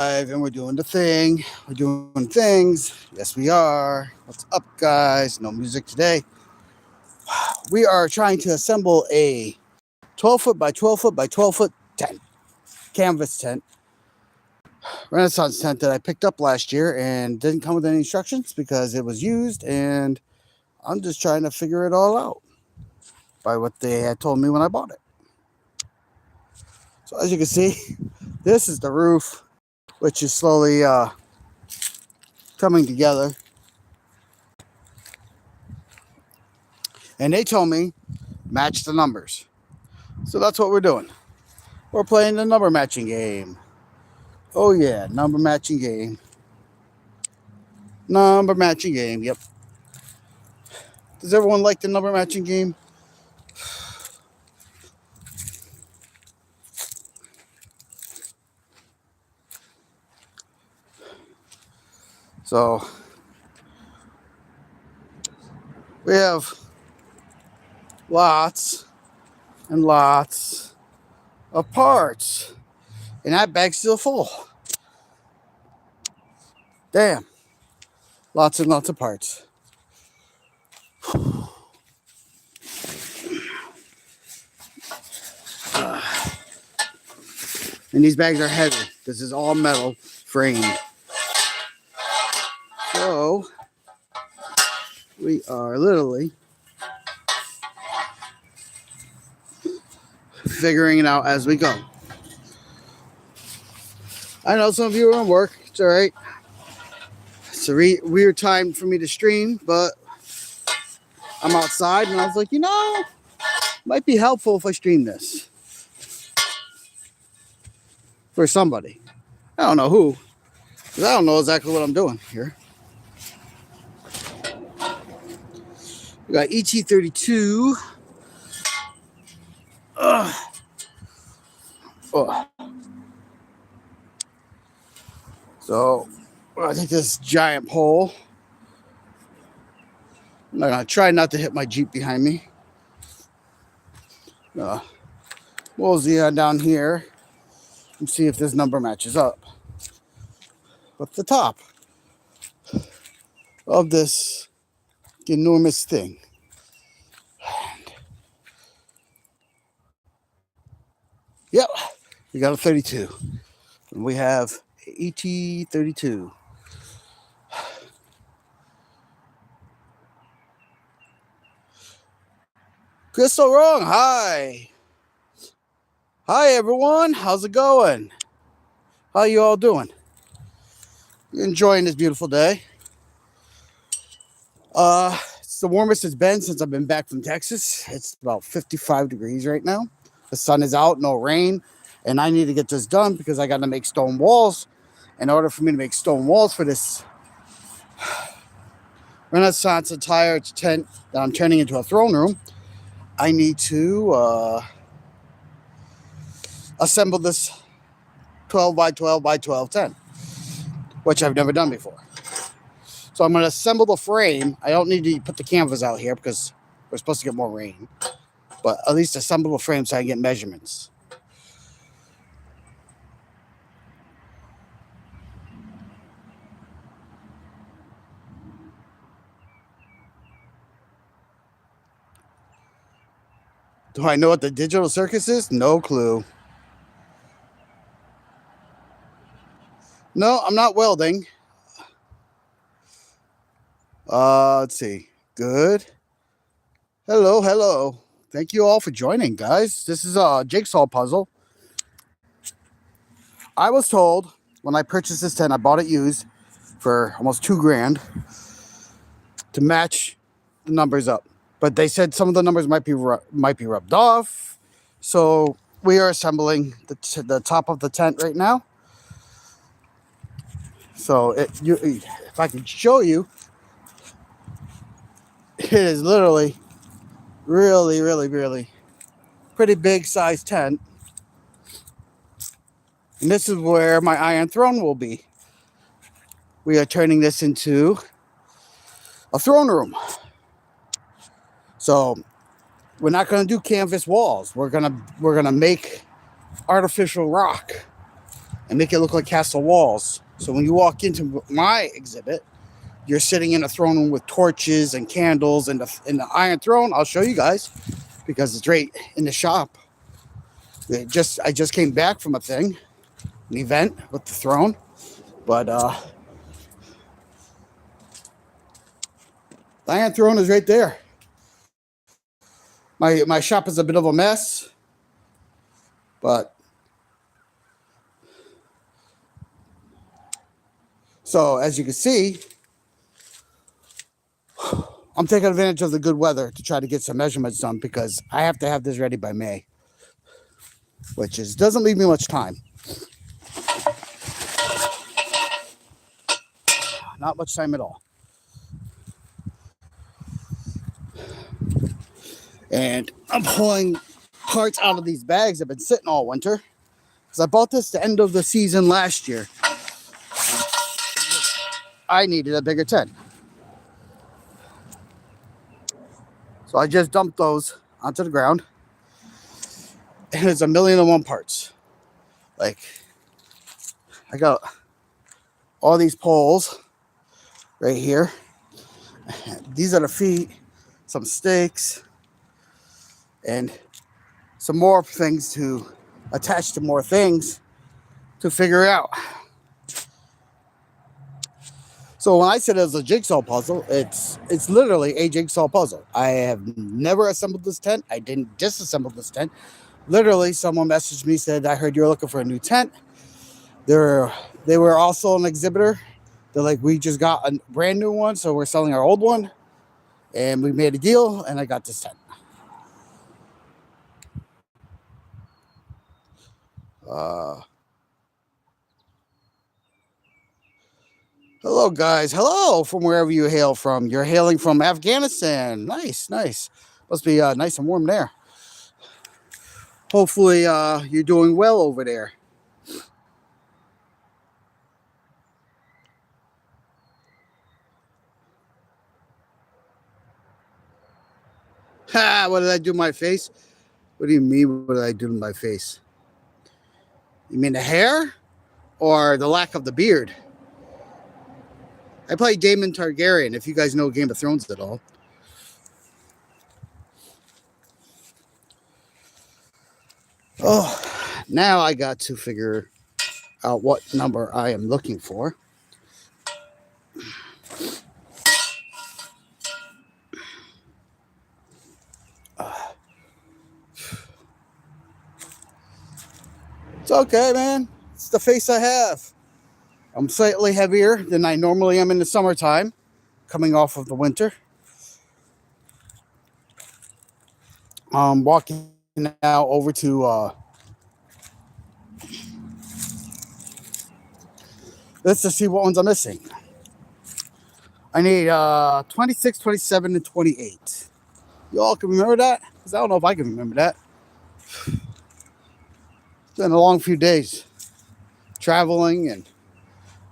And we're doing the thing. We're doing things. Yes, we are. What's up, guys? No music today. We are trying to assemble a 12 foot by 12 foot by 12 foot tent, canvas tent, Renaissance tent that I picked up last year and didn't come with any instructions because it was used, and I'm just trying to figure it all out by what they had told me when I bought it. So as you can see, this is the roof, which is slowly coming together. And they told me match the numbers. So that's what we're doing. We're playing the number matching game. Oh yeah, number matching game. Number matching game, yep. Does everyone like the number matching game? So we have lots and lots of parts. And that bag's still full. Damn. Lots and lots of parts. And these bags are heavy. This is all metal framed. So we are literally figuring it out as we go. I know some of you are on work. It's all right. It's a weird time for me to stream, but I'm outside and I was like, it might be helpful if I stream this for somebody. I don't know who, because I don't know exactly what I'm doing here. We got ET32. Oh. So I take this giant pole. I'm gonna try not to hit my Jeep behind me. Mosey on down here and see if this number matches up with the top of this enormous thing. Yep, we got a 32. And we have ET32. Crystal Wrong, hi. Hi, everyone. How's it going? How you all doing? You enjoying this beautiful day? It's the warmest it's been since I've been back from Texas. It's about 55 degrees right now. The sun is out, no rain, and I need to get this done because I got to make stone walls. In order for me to make stone walls for this Renaissance attire tent that I'm turning into a throne room, I need to assemble this 12 by 12 by 12 tent, which I've never done before. So I'm going to assemble the frame. I don't need to put the canvas out here because we're supposed to get more rain. But at least assemble the frame so I can get measurements. Do I know what the digital circus is? No clue. No, I'm not welding. Let's see. Good. Hello. Thank you all for joining, guys. This is a jigsaw puzzle. I was told when I purchased this tent, I bought it used for almost $2,000 to match the numbers up. But they said some of the numbers might be rubbed off. So we are assembling the top of the tent right now. So if I can show you, it is literally really pretty big size tent. And this is where my iron throne will be. We are turning this into a throne room. So we're not going to do canvas walls. We're gonna make artificial rock and make it look like castle walls. So when you walk into my exhibit, you're sitting in a throne room with torches and candles, and the Iron Throne. I'll show you guys because it's right in the shop. I just came back from an event with the throne, but the Iron Throne is right there. My shop is a bit of a mess, but so as you can see, I'm taking advantage of the good weather to try to get some measurements done because I have to have this ready by May, which doesn't leave me much time. Not much time at all. And I'm pulling parts out of these bags that have been sitting all winter because I bought this the end of the season last year. I needed a bigger tent. So I just dumped those onto the ground. And it's 1,000,001 parts. Like, I got all these poles right here. These are the feet, some stakes, and some more things to attach to more things to figure out. So when I said it was a jigsaw puzzle, it's literally a jigsaw puzzle. I have never assembled this tent. I didn't disassemble this tent. Literally, someone messaged me, said, I heard you're looking for a new tent. They were also an exhibitor. They're like, we just got a brand new one, so we're selling our old one. And we made a deal, and I got this tent. Hello, guys. Hello from wherever you hail from. You're hailing from Afghanistan. Nice, nice. Must be nice and warm there. Hopefully, you're doing well over there. Ha! What did I do to my face? What do you mean, what did I do to my face? You mean the hair? Or the lack of the beard? I play Daemon Targaryen, if you guys know Game of Thrones at all. Oh, now I got to figure out what number I am looking for. It's okay, man. It's the face I have. I'm slightly heavier than I normally am in the summertime, coming off of the winter. I'm walking now over to let's just see what ones I'm missing. I need 26, 27, and 28. You all can remember that? Because I don't know if I can remember that. It's been a long few days traveling and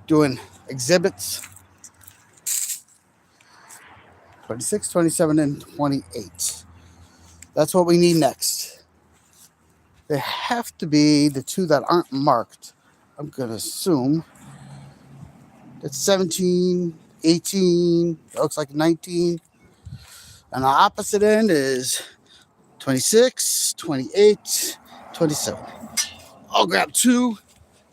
doing exhibits. 26, 27, and 28. That's what we need next. They have to be the two that aren't marked. I'm going to assume that's 17, 18, it looks like 19. And the opposite end is 26, 28, 27. I'll grab two.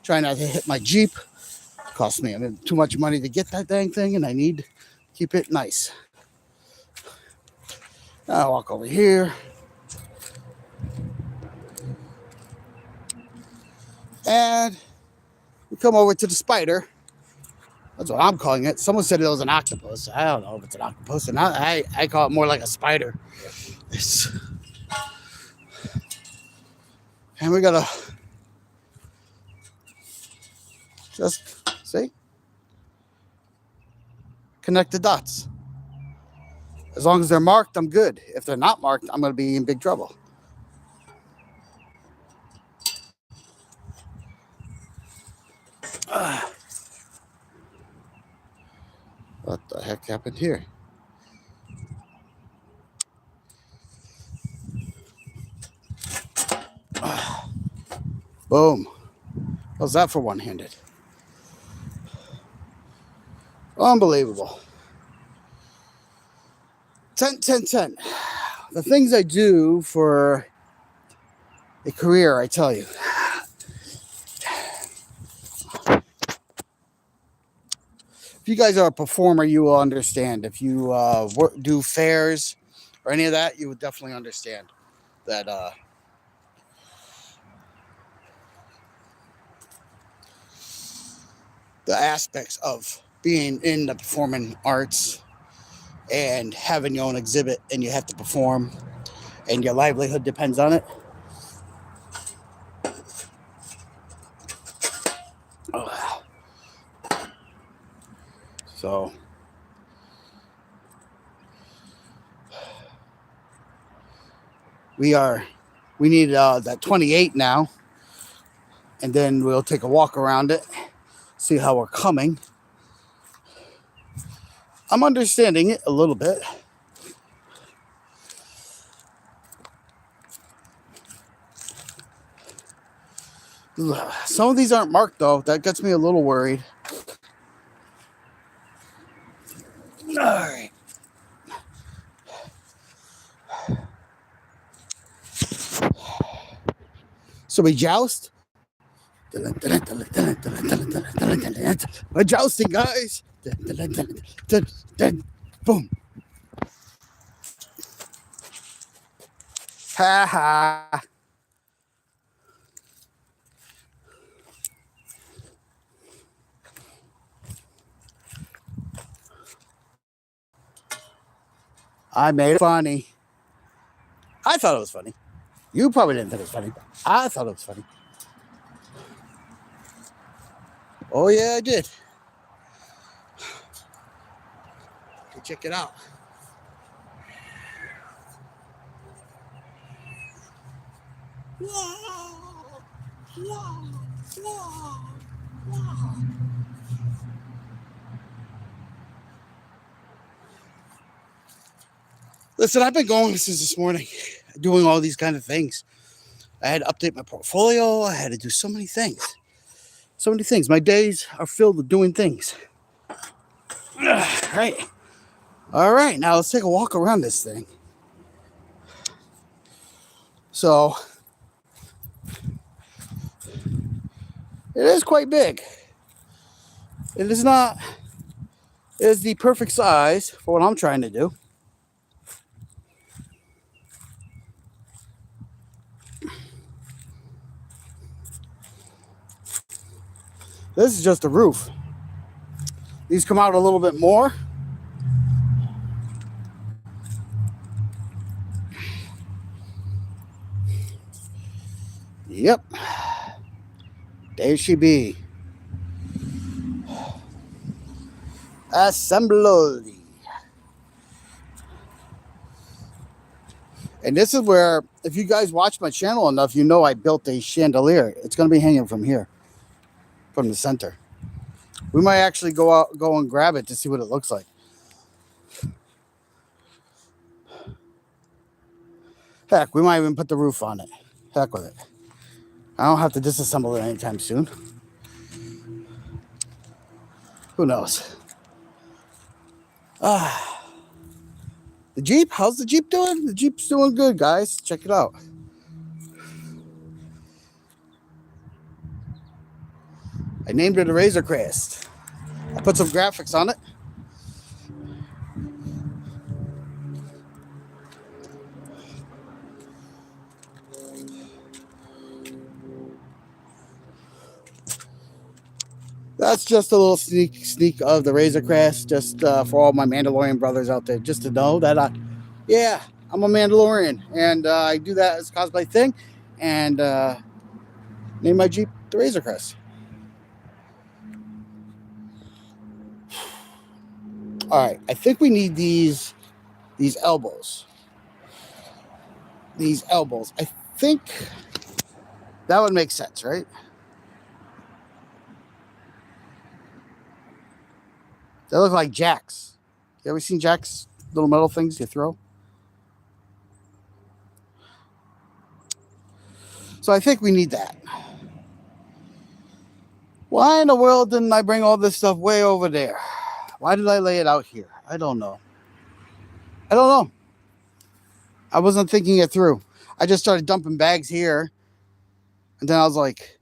Try not to hit my Jeep. It cost me too much money to get that dang thing, and I need to keep it nice. Now I'll walk over here. And we come over to the spider. That's what I'm calling it. Someone said it was an octopus. I don't know if it's an octopus or not. I call it more like a spider. And we gotta just see, connect the dots. As long as they're marked, I'm good. If they're not marked, I'm gonna be in big trouble. What the heck happened here? Boom. How's that for one-handed? Unbelievable. 10, 10, 10. The things I do for a career, I tell you. If you guys are a performer, you will understand. If you do fairs or any of that, you would definitely understand that the aspects of being in the performing arts and having your own exhibit and you have to perform and your livelihood depends on it. So we need that 28 now, and then we'll take a walk around it, see how we're coming. I'm understanding it a little bit. Some of these aren't marked though. That gets me a little worried. All right. So we joust. We're jousting, guys. Boom. Ha ha. I made it funny. I thought it was funny. You probably didn't think it was funny. I thought it was funny. Oh yeah, I did. Check it out. Listen, I've been going since this morning, doing all these kind of things. I had to update my portfolio. I had to do so many things. So many things. My days are filled with doing things. Right. All right. Now let's take a walk around this thing. So it is quite big. It is not. It is the perfect size for what I'm trying to do. This is just the roof. These come out a little bit more. Yep. There she be. Assembled. And this is where, if you guys watch my channel enough, you know I built a chandelier. It's going to be hanging from here, from the center. We might actually go and grab it to see what it looks like. Heck, we might even put the roof on it. Heck with it. I don't have to disassemble it anytime soon. Who knows? The Jeep, how's the Jeep doing? The Jeep's doing good, guys. Check it out. I named it a Razor Crest. I put some graphics on it. That's just a little sneak of the Razor Crest, just for all my Mandalorian brothers out there, just to know that I'm a Mandalorian, and I do that as a cosplay thing, and name my Jeep the Razor Crest. All right, I think we need these elbows. These elbows. I think that would make sense, right? They look like jacks. You ever seen jacks? Little metal things you throw? So I think we need that. Why in the world didn't I bring all this stuff way over there? Why did I lay it out here? I don't know. I wasn't thinking it through. I just started dumping bags here. And then I was like,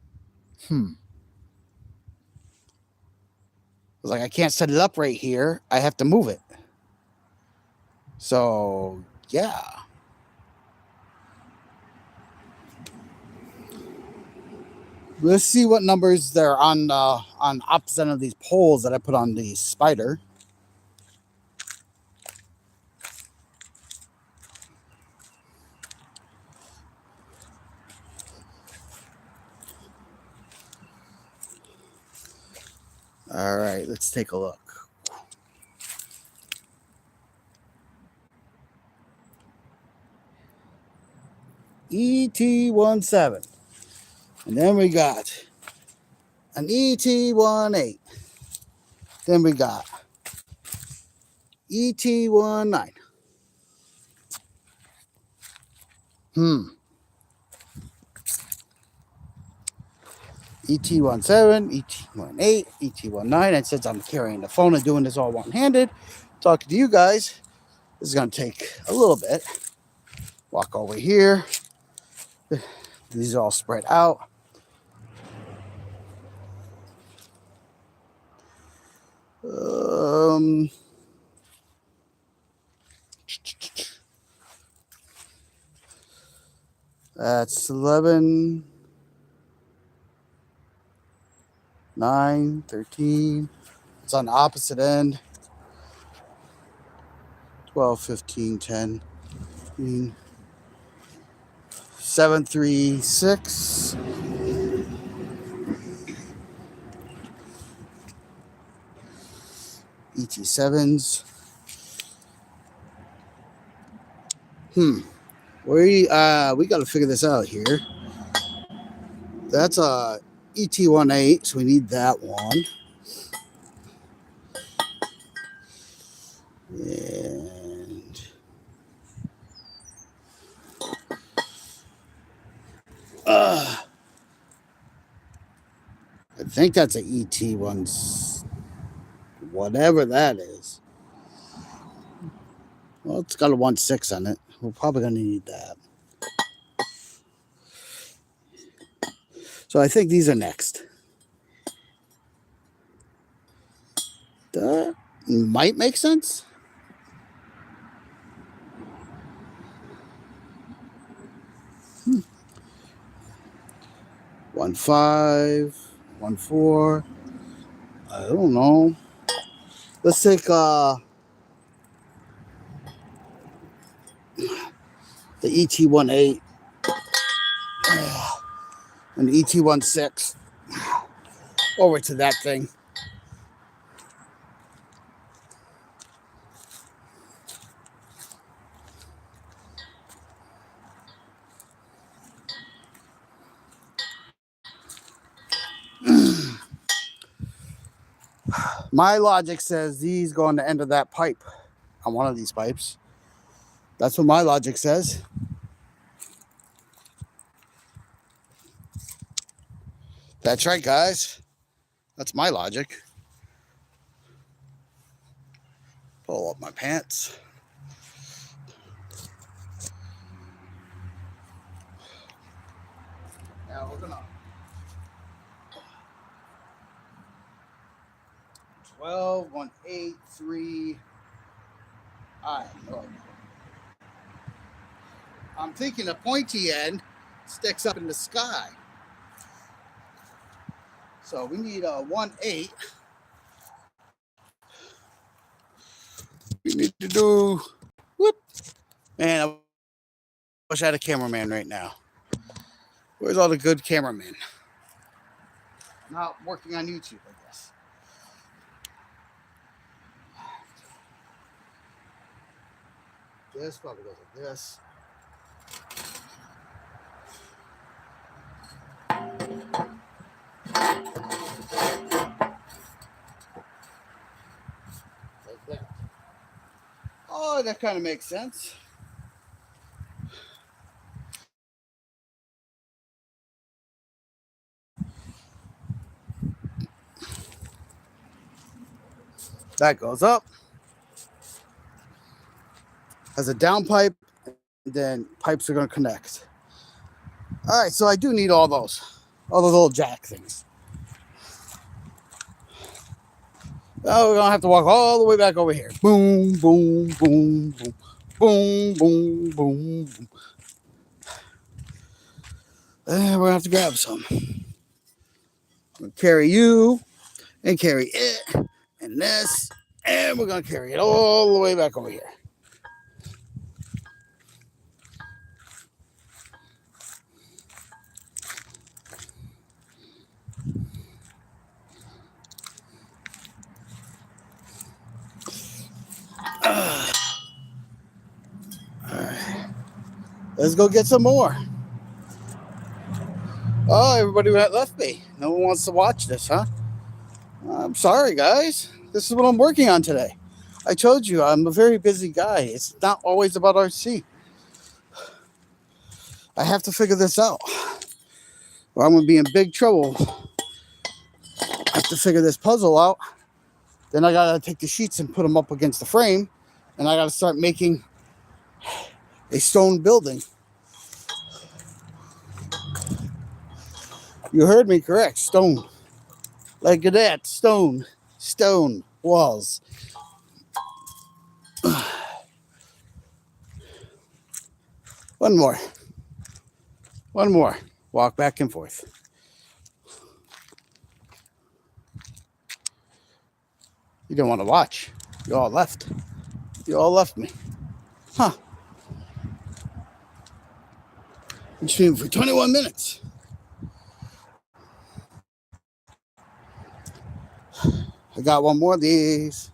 I can't set it up right here. I have to move it. So, yeah. Let's see what numbers they're on opposite of these poles that I put on the spider. All right, let's take a look. ET17. And then we got an ET18. Then we got ET19. ET17, ET18, ET19. And since I'm carrying the phone and doing this all one-handed, talking to you guys, this is going to take a little bit. Walk over here. These are all spread out. That's 11, 9, 13. It's on the opposite end. 12, 15, 10, 15, 7, 3, 6. ET7s. We got to figure this out here. That's a ET18, so we need that one. And I think that's an ET1, whatever that is. Well, it's got a 1.6 on it. We're probably going to need that. So I think these are next. That might make sense. One 5, 1 4. I don't know. Let's take the ET18 and ET16 over to that thing. My logic says these go on the end of that pipe, on one of these pipes. That's what my logic says. That's right, guys. That's my logic. Pull up my pants. Now we're gonna 12, 1, 8, 3. I have no idea. I'm thinking the pointy end sticks up in the sky. So we need a 1/8. We need to do whoop. Man, I wish I had a cameraman right now. Where's all the good cameramen? Not working on YouTube, I guess. This probably goes like this. Like that. Oh, that kind of makes sense. That goes up. Has a down pipe, and then pipes are going to connect. All right, so I do need all those little jack things. Now we're going to have to walk all the way back over here. Boom, boom, boom, boom, boom, boom, boom, boom. And we're going to have to grab some. We'll carry you and carry it and this, and we're going to carry it all the way back over here. Let's go get some more. Oh, everybody left me. No one wants to watch this, huh? I'm sorry, guys. This is what I'm working on today. I told you I'm a very busy guy. It's not always about RC. I have to figure this out, or I'm going to be in big trouble. I have to figure this puzzle out. Then I got to take the sheets and put them up against the frame, and I got to start making a stone building. You heard me correct. Stone. Like that. Stone. Stone walls. One more. One more. Walk back and forth. You didn't want to watch. You all left. You all left me. Huh. I'm streaming for 21 minutes. I got one more of these.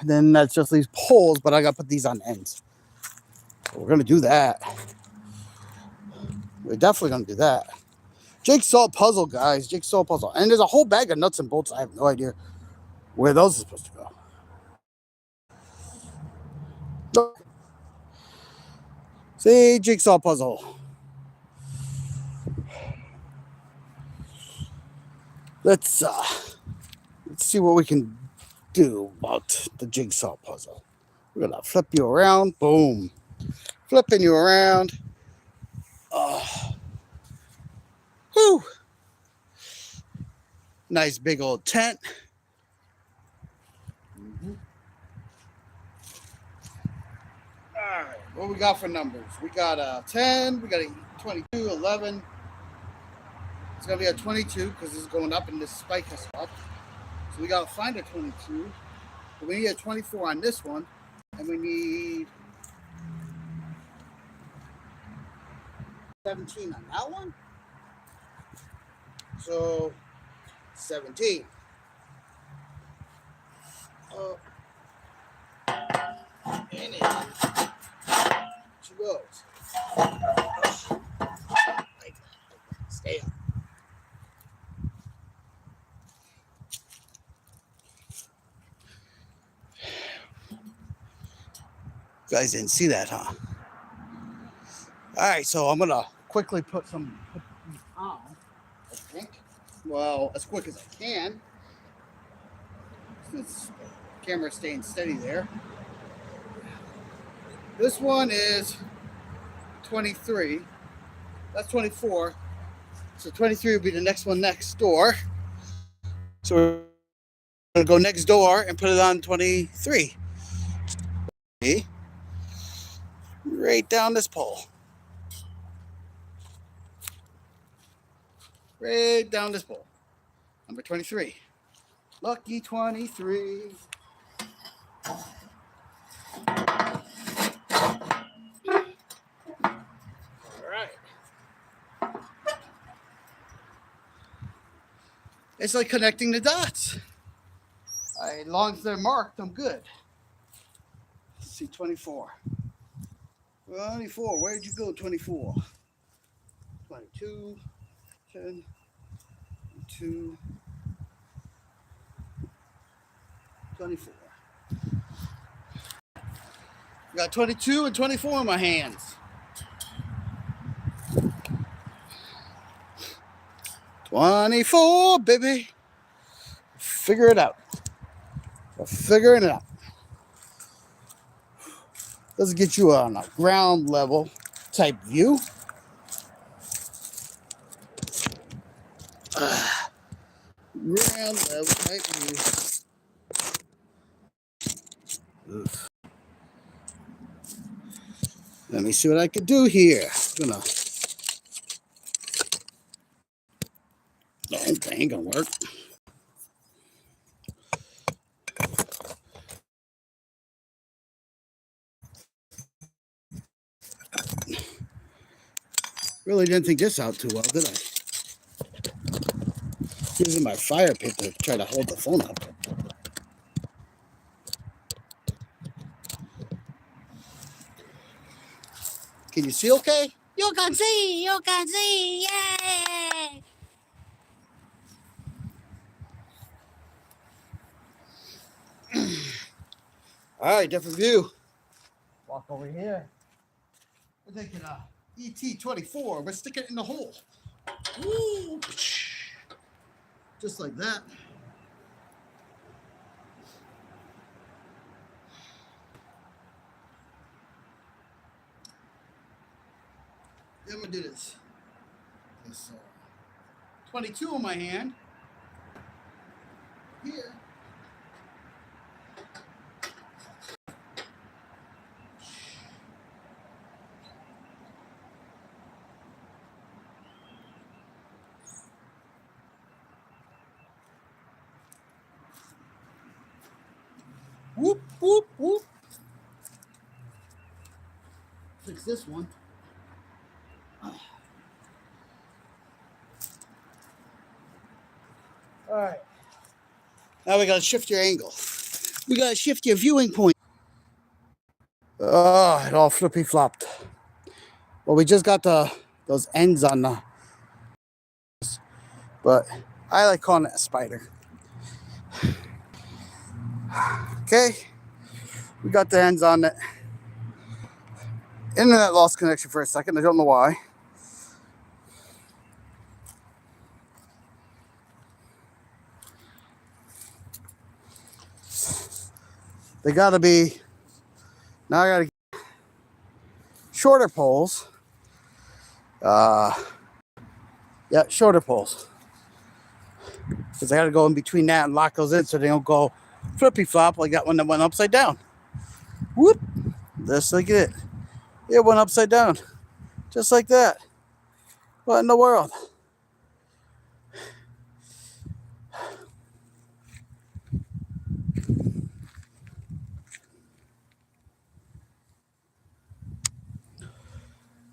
Then that's just these poles, but I got to put these on ends. So we're going to do that. We're definitely going to do that. Jigsaw puzzle, guys. Jigsaw puzzle. And there's a whole bag of nuts and bolts. I have no idea where those are supposed to go. Look. See, jigsaw puzzle. Let's see what we can do about the jigsaw puzzle. We're gonna flip you around. Boom. Flipping you around. Whew. Nice big old tent. All right, what we got for numbers? We got a 10, we got a 22, 11. It's gonna be a 22 because this is going up and this spike has up. So we gotta find a 22. But we need a 24 on this one, and we need 17 on that one. So 17. In it. She goes. Like, stay up. You guys didn't see that, huh? All right, so I'm gonna quickly put these on, I think. Well, as quick as I can. This camera's staying steady there. This one is 23. That's 24. So 23 will be the next one next door. So we're gonna go next door and put it on 23. Right down this pole. Right down this pole. Number 23. Lucky 23. It's like connecting the dots. As long as they're marked, I'm good. Let's see, 24. 24, where'd you go, 24? 22, 10, 2, 24. Got 22 and 24 in my hands. 24, baby. Figure it out. We're figuring it out. Let's get you on a ground level type view. Ground level type view. Oof. Let me see what I can do here. That ain't gonna work. Really didn't think this out too well, did I? Using my fire pit to try to hold the phone up. Can you see okay? You can see, yay! All right, different view. Walk over here. We're taking a ET24. We're sticking it in the hole. Woo! Just like that. Then I'm gonna do this. This 22 in my hand. Here. Whoop, whoop, whoop. Fix this one. All right. Now we gotta shift your angle. We gotta shift your viewing point. Oh, it all flippy flopped. Well, we just got those ends on the, but I like calling it a spider. Okay, we got the ends on it. Internet lost connection for a second. I don't know why. They gotta be, now I gotta get shorter poles. Yeah, shorter poles. Because I gotta go in between that and lock those in so they don't go flippy flop like that one that went upside down. Whoop! Just like it. It went upside down. Just like that. What in the world?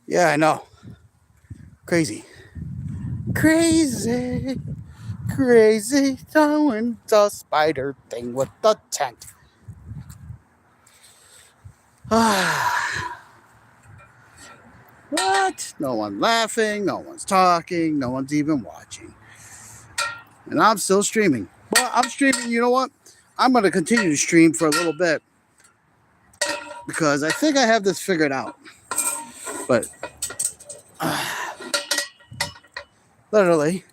Yeah, I know. Crazy. Crazy. Crazy doing the spider thing with the tent. What? No one laughing, no one's talking, no one's even watching. And I'm still streaming. Well, I'm streaming, you know what? I'm going to continue to stream for a little bit because I think I have this figured out. But literally,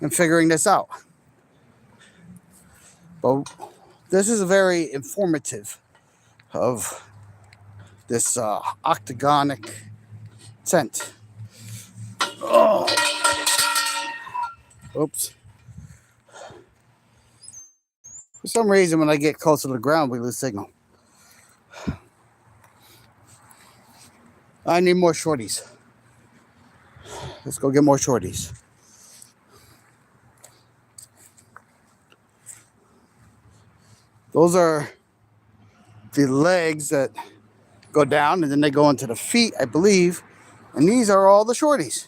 I'm figuring this out. But this is very informative of this octagonic tent. Oh. Oops. For some reason, when I get closer to the ground, we lose signal. I need more shorties. Let's go get more shorties. Those are the legs that go down and then they go into the feet, I believe. And these are all the shorties.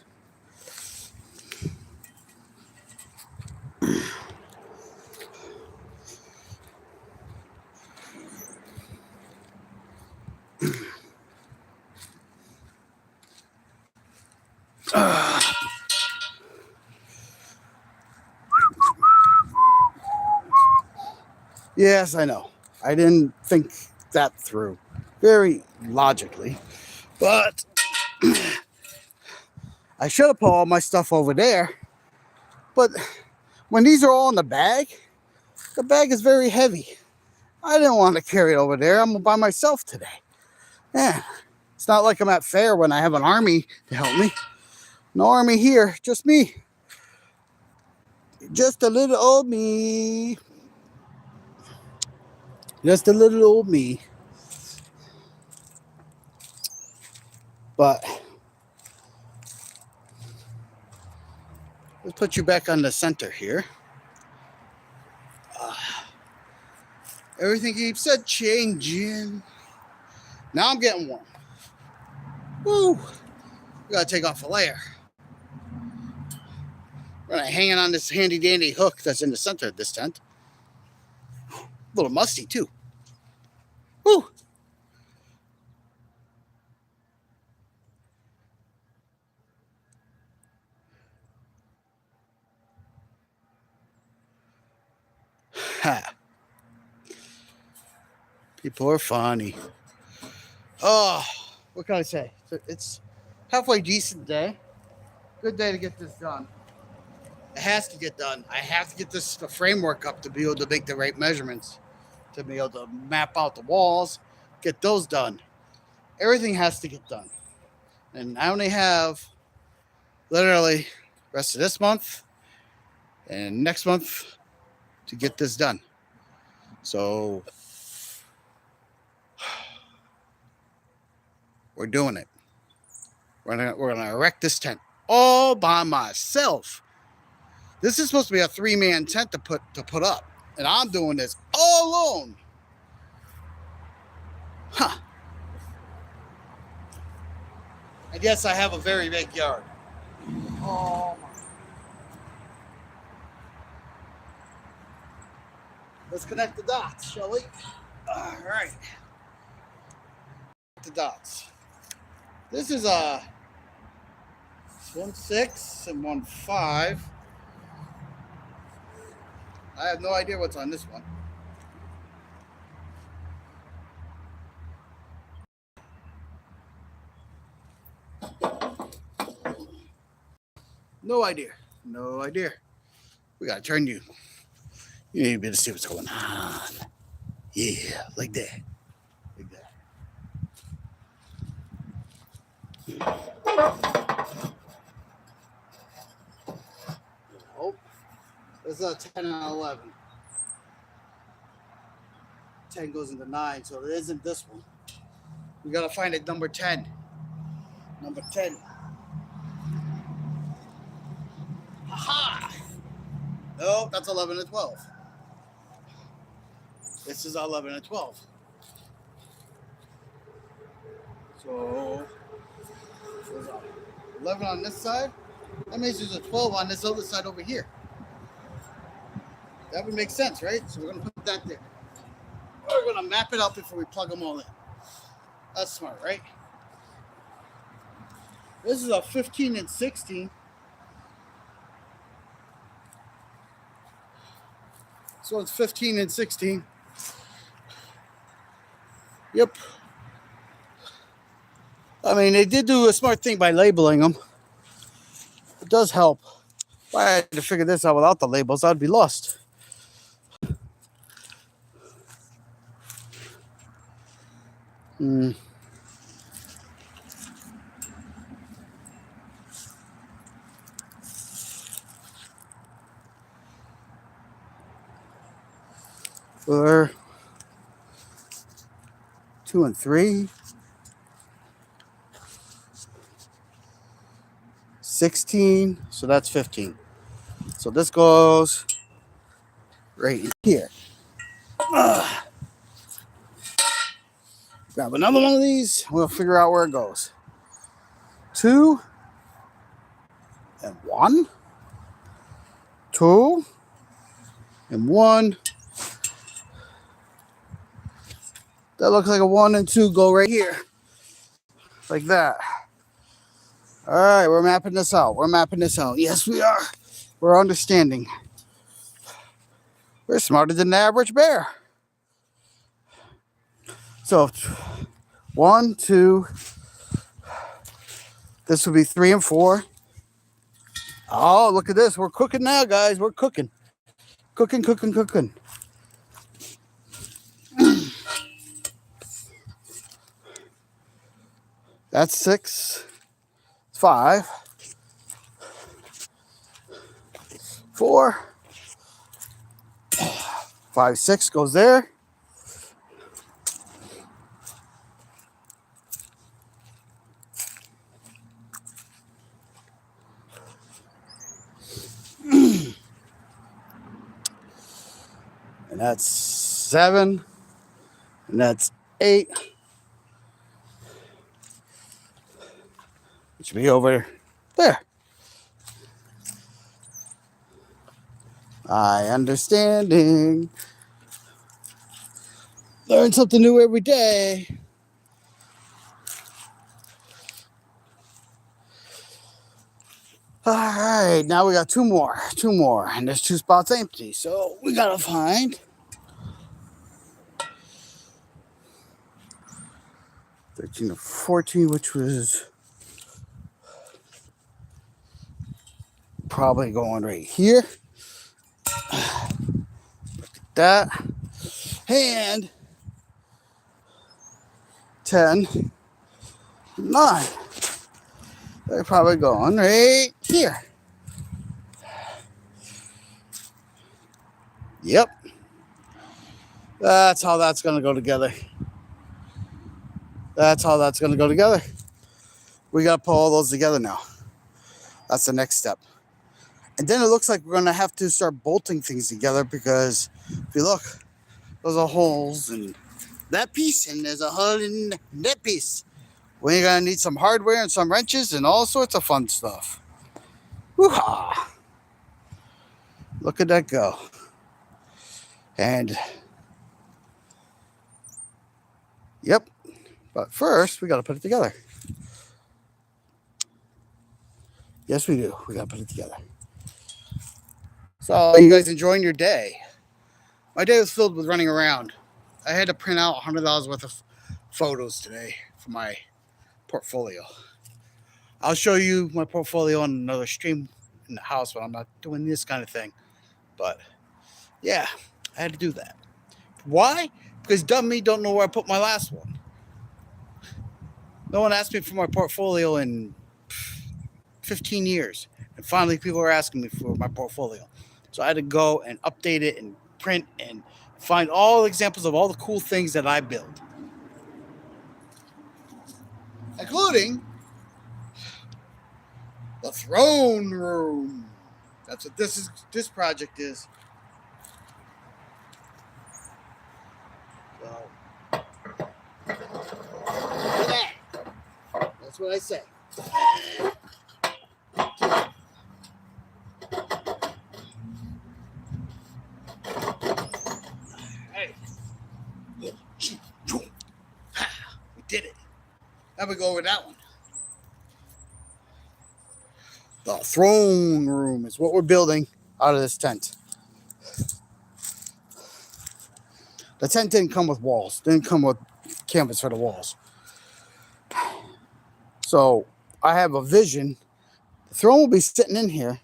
Yes, I know. I didn't think that through very logically. But I should have put all my stuff over there. But when these are all in the bag is very heavy. I didn't want to carry it over there. I'm by myself today. Yeah. It's not like I'm at fair when I have an army to help me. No army here, just me. Just a little old me. Just a little old me. But let's put you back on the center here. Everything keeps a changing. Now I'm getting warm. Woo! We gotta take off a layer. We're hanging on this handy dandy hook that's in the center of this tent. A little musty too. Woo! Ha! People are funny. Oh, what can I say? It's halfway decent day. Good day to get this done. It has to get done. I have to get the framework up to be able to make the right measurements, to be able to map out the walls, get those done. Everything has to get done. And I only have literally the rest of this month and next month to get this done. So we're doing it. We're gonna erect this tent all by myself. This is supposed to be a 3-man tent to put up, and I'm doing this all alone. Huh. And yes, I have a very big yard. Oh my. Let's connect the dots, shall we? All right. The dots. This is a 1.6 and 1.5. I have no idea what's on this one. No idea. No idea. We gotta turn you. You need to be able to see what's going on. Yeah, like that. Like that. Oh, this is a 10 and 11. 10 goes into 9, so it isn't this one. We gotta find it number 10. Number 10. Aha! No, that's 11 and 12. This is 11 and 12. So, there's 11 on this side. That means there's a 12 on this other side over here. That would make sense, right? So we're going to put that there. We're going to map it out before we plug them all in. That's smart, right? This is a 15 and 16. So it's 15 and 16. Yep. I mean, they did do a smart thing by labeling them. It does help. If I had to figure this out without the labels, I'd be lost. For 2 and 3. 16, so that's 15. So this goes right here. Grab another one of these. We'll figure out where it goes. 2 and 1. 2 and 1. That looks like a 1 and 2 go right here. Like that. All right, we're mapping this out. We're mapping this out. Yes, we are. We're understanding. We're smarter than the average bear. So, 1, 2. This would be 3 and 4. Oh, look at this. We're cooking now, guys. We're cooking. Cooking. That's 6, 5, 4, 5, 6 goes there. And that's 7, and that's 8. It should be over there. I understanding. Learn something new every day. All right, now we got two more, and there's 2 spots empty. So we gotta find 13 to 14, which was probably going right here. That and 10, 9. They're probably going right here. Yep. That's how that's going to go together. That's how that's going to go together. We got to pull all those together now. That's the next step. And then it looks like we're going to have to start bolting things together because if you look, those are holes in that piece and there's a hole in that piece. We're going to need some hardware and some wrenches and all sorts of fun stuff. Woo-ha! Look at that go. And, yep. But first, we got to put it together. Yes, we do. We got to put it together. So, you guys enjoying your day? My day was filled with running around. I had to print out $100 worth of photos today for my portfolio. I'll show you my portfolio on another stream in the house when I'm not doing this kind of thing. But, yeah, I had to do that. Why? Because dumb me don't know where I put my last one. No one asked me for my portfolio in 15 years. And finally, people are asking me for my portfolio. So I had to go and update it and print and find all examples of all the cool things that I build. Including the throne room. That's what this project is. So, look at that. That's what I say. Hey. We did it. Now we go over that one. The throne room is what we're building out of this tent. The tent didn't come with walls. Didn't come with canvas for the walls. So I have a vision. The throne will be sitting in here.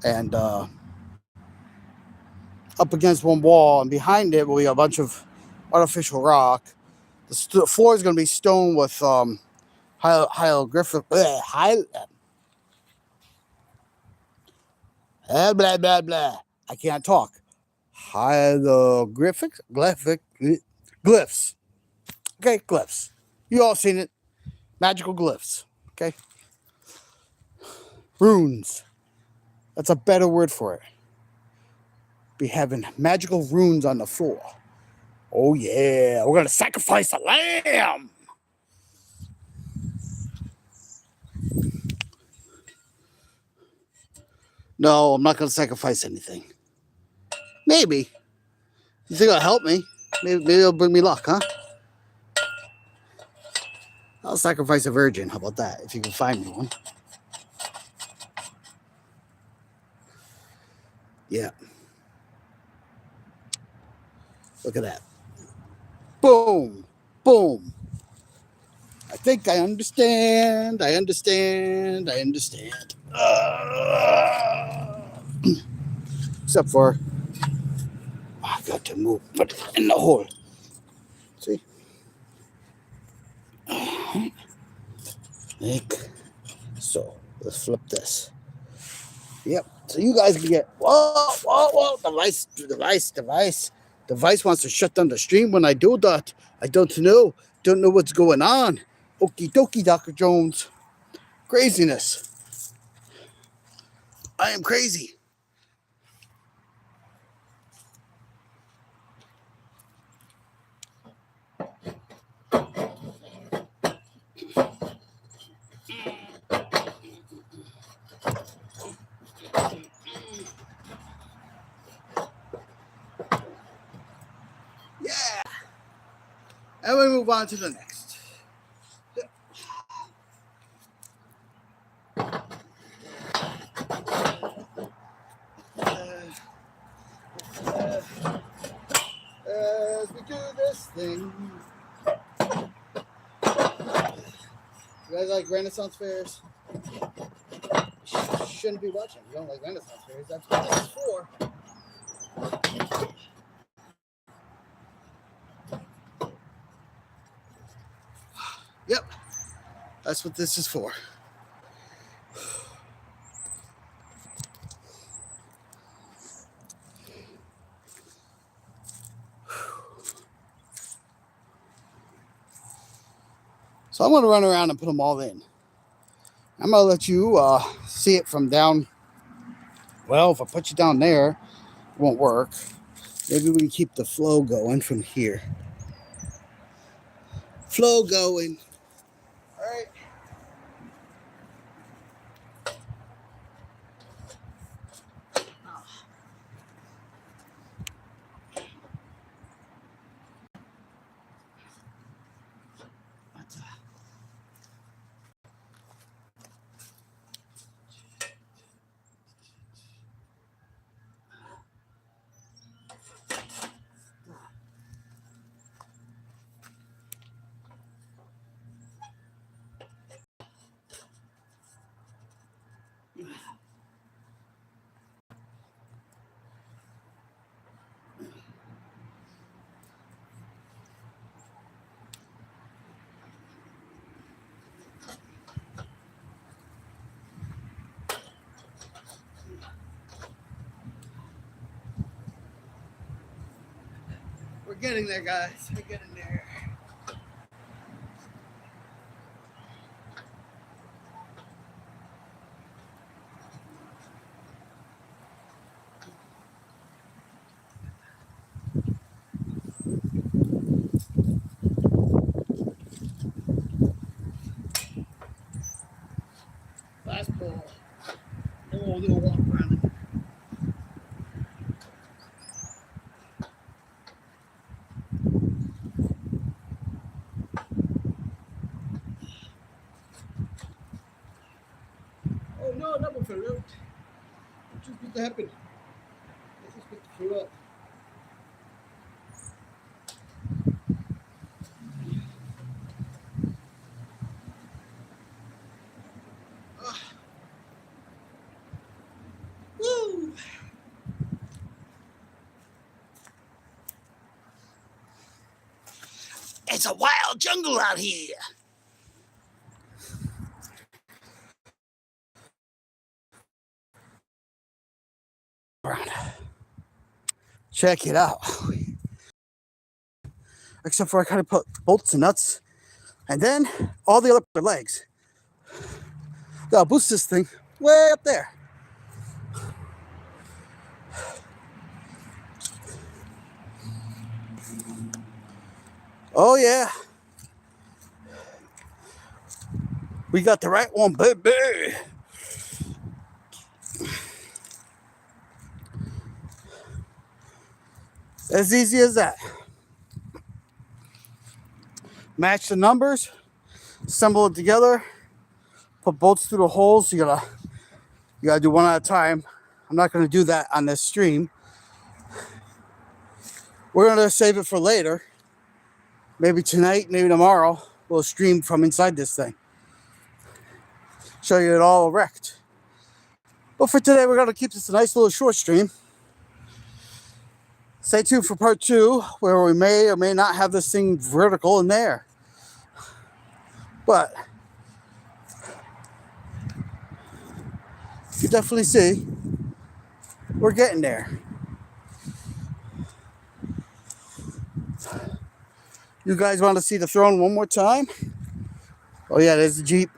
And up against one wall. And behind it will be a bunch of artificial rock. The floor is going to be stone with hieroglyphic. Blah, blah, blah. I can't talk. Hieroglyphic? Glyphs. Okay, glyphs. You all seen it. Magical glyphs. Okay. Runes. That's a better word for it. Be having magical runes on the floor. Oh yeah, we're gonna sacrifice a lamb. No, I'm not gonna sacrifice anything. Maybe. You think it'll help me? Maybe it'll bring me luck, huh? I'll sacrifice a virgin. How about that? If you can find me one. Yeah. Look at that. Boom. Boom. I think I understand. Except for I got to move, but in the hole. See? Like so. Let's flip this. Yep. So you guys can get whoa. Device wants to shut down the stream when I do that. I don't know. Don't know what's going on. Okie dokie, Dr. Jones. Craziness. I am crazy. Yeah. And we move on to the next. As we do this thing. You guys like Renaissance fairs? Shouldn't be watching. You don't like Renaissance fairs. That's what this is for. Yep. That's what this is for. So I'm going to run around and put them all in. I'm going to let you see it from down. Well, if I put you down there, it won't work. Maybe we can keep the flow going from here. Flow going. All right. We're getting there, guys. We're getting there. Last pull. We'll do a walk around it. Oh no, that one fell out. What just to happen? Let's just pick the fruit up. Woo! It's a wild jungle out here. Check it out. Except for I kind of put bolts and nuts, and then all the other legs. Gotta boost this thing way up there. Oh yeah. We got the right one, baby. As easy as that. Match the numbers, assemble it together, put bolts through the holes. You gotta do one at a time. I'm not gonna do that on this stream. We're gonna save it for later. Maybe tonight, maybe tomorrow, we'll stream from inside this thing. Show you it all wrecked. But for today, we're gonna keep this a nice little short stream. Stay tuned for part 2, where we may or may not have this thing vertical in there. But You definitely see we're getting there. You guys want to see the throne one more time? Oh yeah, there's the Jeep.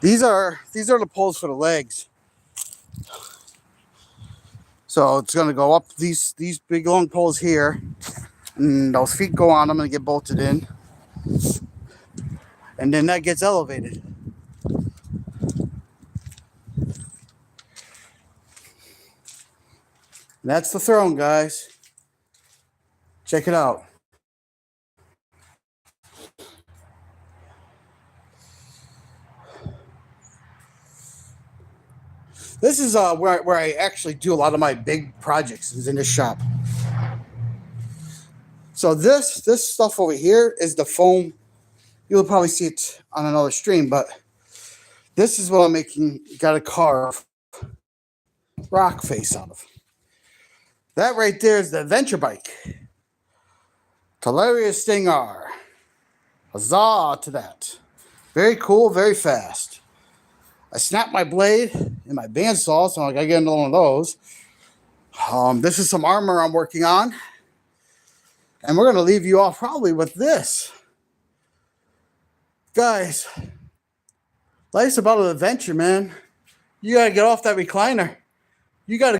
These are the poles for the legs. So it's gonna go up these big long poles here, and those feet go on. I'm gonna get bolted in, and then that gets elevated. And that's the throne, guys. Check it out. This is where I actually do a lot of my big projects, is in this shop. So this stuff over here is the foam. You'll probably see it on another stream, but this is what I'm making. Got to carve rock face out of. That right there is the adventure bike. Talaria Stinger. Huzzah to that. Very cool, very fast. I snapped my blade in my bandsaw, so I gotta get another one of those. This is some armor I'm working on. And we're gonna leave you off probably with this. Guys, life's about an adventure, man. You gotta get off that recliner. You gotta